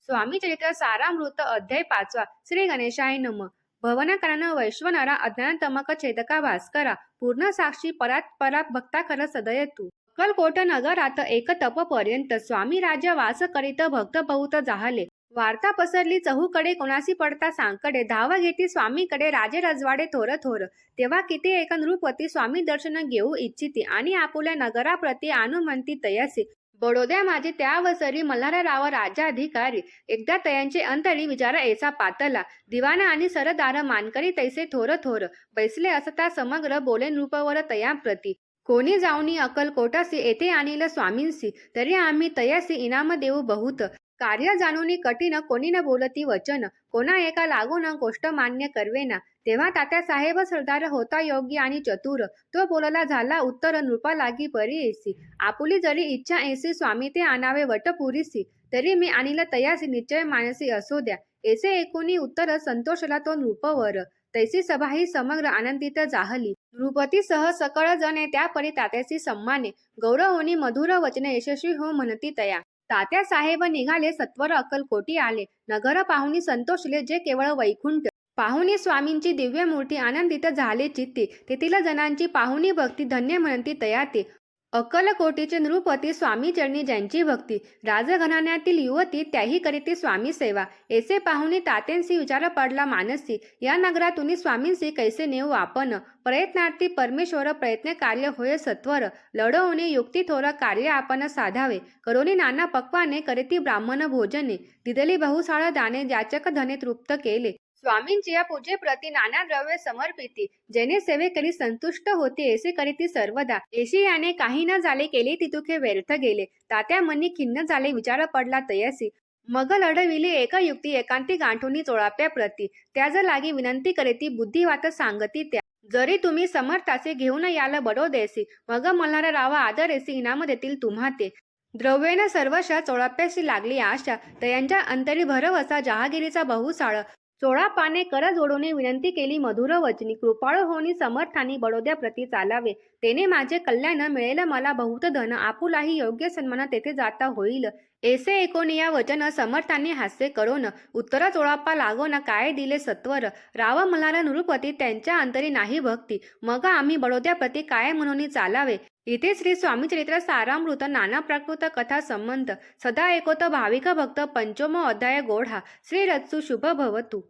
स्वामी चरित्र सारामृत अध्याय 5 श्री गणेशाय नम भवनाकारण वैश्वनरा अज्ञानतमक छेदका भास्करा पूर्ण साक्षी परात परा भक्ता खर सदय तू अक्कलकोट नगरात एक तप पर्यंत स्वामी राज्य वास करीत भक्त बहुत जाहले. वार्ता पसरली चहूकडे, कोणासी पडता सांकडे, धाव घेती स्वामीकडे राजे रजवाडे थोर थोर. तेव्हा किती एक नृपती स्वामी दर्शन घेऊ इच्छिती आणि आपुल्या नगराप्रती आणू तयसी. बडोद्या माझे त्यावसरी मल्हारराव राजाधिकारी. एकदा तयांचे अंतरी विचार ऐसा पातला. दिवाना आणि सरदार मानकरी तैसे थोर थोर. बैसले असता समग्र बोले नृपवर तयाप्रती. कोणी जाऊनी अक्कलकोटासी येथे आणील स्वामींसी. तरी आम्ही तयासी इनाम देऊ बहुत. कार्य जाणूनी कठीण कोणी न बोलती वचन. कोणा एका लागून गोष्ट मान्य करवेना. तेव्हा तात्यासाहेब सरदार होता योग्य आणि चतुर. तो बोलला झाला उत्तर नृपा लागी परी येसी. आपुली जरी इच्छा ऐसी स्वामी ते आणावे वटपुरीसी. तरी मी आणील तयासी निश्चय मानसी असो द्या. ऐसे एकूणी उत्तर संतोषला तो नृपवर. तैसी सभा ही समग्र आनंदित जाहली. नृपती सह सकळ जणे त्या परी तात्यासी सम्माने. गौरवोनी मधुर वचने यशस्वी हो म्हणती तया. तात्यासाहेब निघाले सत्वर अक्कलकोटी आले. नगर पाहुणी संतोषले जे केवळ वैकुंठ. पाहुणी स्वामींची दिव्य मूर्ती आनंदित झाले चित्ती. तेथील जनांची पाहुणी भक्ती धन्य म्हणती तया ते. अक्कलकोटीचे नृपती स्वामी चरणी ज्यांची भक्ती. राजघराण्यातील युवती त्याही करीती स्वामी सेवा. ऐसे पाहुणी तात्यांसी विचार पडला मानसी. या नगरातून स्वामींसी कैसे नेऊ आपण. प्रयत्नार्थी परमेश्वर प्रयत्न कार्य होय सत्वर. लढवणे युक्ती थोर कार्य आपण साधावे. करोनी नाना पक्वाने करीती ब्राह्मण भोजने. दिदली बहुसाळ दाने जाचक धने तृप्त केले. स्वामींची या पूजेप्रती नाना द्रव्य समर्पिती. जेणे सेवे करी संतुष्ट होते ऐसे करीती सर्वदा. याने काही न झाले केले तितुके व्यर्थ गेले. तात्या मनी खिन्न झाले विचार पडला तयासी. मग लढविली एक युक्ती एकांती गांठुनी चोळाप्याप्रती. त्याज लागी विनंती करीती बुद्धिवात सांगती त्या. जरी तुम्ही समर्थाचे घेऊन याल बडोदेसी. मग मल्हारराव आदरेसी इनाम देतील तुम्हा ते. द्रव्येन सर्वशा चोळाप्याशी लागली आशा. तयांच्या अंतरी भरवसा जहागिरीचा बहुसाळ. चोळा पाने कर जोडून विनंती केली मधुर वचनी. कृपाळ होनी समर्थानी बडोद्या प्रती चालावे. तेने माझे कल्याण मिळेल मला बहुत धन. आपुलाही योग्य सन्मान तेथे जाता होईल. ऐसे एकोनिया वचन समर्थांनी हास्य करोन. उत्तर चोळाप्पा लागोन काय दिले सत्वर. राव मल्हार नृपती त्यांच्या अंतरी नाही भक्ती. मग आम्ही बडोद्याप्रती काय म्हणून चालावे. इथे श्री स्वामी चरित्र सारामृत नाना प्राकृत कथा संबंध. सदा एकोत भाविक भक्त पंचमो अध्याय गोढा. श्री रत्सु शुभ भवतु.